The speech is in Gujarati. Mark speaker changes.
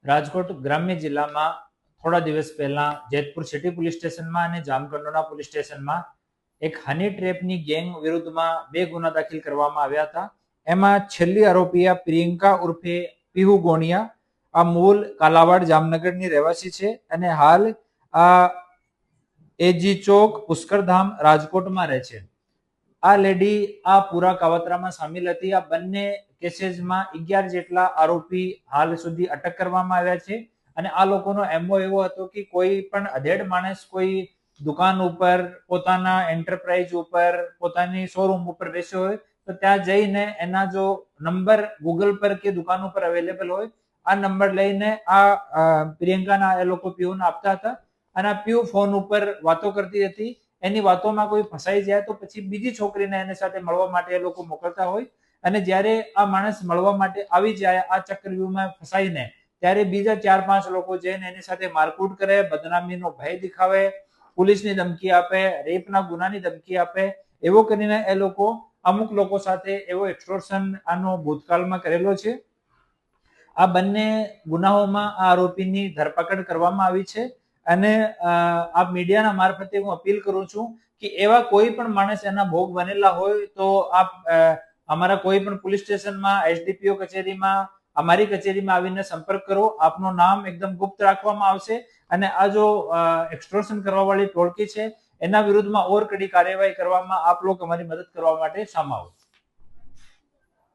Speaker 1: રાજકોટ ગ્રામ્ય જિલ્લામાં થોડા દિવસ પહેલા જેતપુર સિટી પોલીસ સ્ટેશનમાં અને જામકંડોરણા પોલીસ સ્ટેશનમાં એક હની ટ્રેપની ગેંગ વિરુદ્ધમાં 2 ગુના દાખલ કરવામાં આવ્યા હતા. એમાં છેલ્લી આરોપી પ્રિયંકા ઉર્ફે પીહુ ગોણિયા, આ મૂળ કાલાવાડ જામનગરની રહેવાસી છે અને હાલ આ એજી ચોક પુષ્કરધામ રાજકોટમાં રહે છે. આ લેડી આ પૂરા કાવતરામાં સામેલ હતી. આ બંને કેસીસમાં 11 જેટલા આરોપી હાલ સુધી અટક કરવામાં આવ્યા છે અને આ લોકોનો એમઓ એવો હતો કે કોઈ પણ અધેડ માણસ કોઈ દુકાન ઉપર, પોતાના એન્ટરપ્રાઇઝ ઉપર, પોતાની શોરૂમ ઉપર બેસ્યો હોય તો ત્યાં જઈને એના જો નંબર ગૂગલ પર કે દુકાન ઉપર અવેલેબલ હોય આ નંબર લઈને આ પ્રિયંકાના એ લોકો પીયુને આપતા હતા અને આ પીયુ ફોન ઉપર વાતો કરતી હતી. એની વાતોમાં કોઈ ફસાઈ જાય તો પછી બીજી છોકરીને એની સાથે મળવા માટે એ લોકો મોકલતા હોય અને જ્યારે આ માણસ મળવા માટે આવી જાય આ ચક્રવ્યૂહમાં ફસાઈને ત્યારે બીજા 4-5 લોકો જઈને એની સાથે મારકૂટ કરે, બદનામીનો ભય દેખાવે, પોલીસની ધમકી આપે, રેપના ગુનાની ધમકી આપે. એવો કરીને એ લોકો અમુક લોકો સાથે એવો એક્સટોર્શન આનો ભૂતકાળમાં કરેલો છે. આ બંને ગુનાઓમાં આ આરોપીની ધરપકડ કરવામાં આવી છે અને આ મીડિયાના મારફતે હું અપીલ કરું છું કે એવા કોઈ પણ માણસ એના ભોગ બનેલા હોય તો આપ અમારા કોઈ પણ પોલીસ સ્ટેશનમાં, એસડીપીઓ કચેરીમાં, અમારી કચેરીમાં આવીને સંપર્ક કરો. આપનું નામ એકદમ ગુપ્ત રાખવામાં આવશે અને આ જો એક્સટોર્શન કરવા વાળી ટોળકી છે એના વિરુદ્ધમાં ઓર કડી કાર્યવાહી કરવામાં આપ લોકો અમારી મદદ કરવા માટે સામા આવો.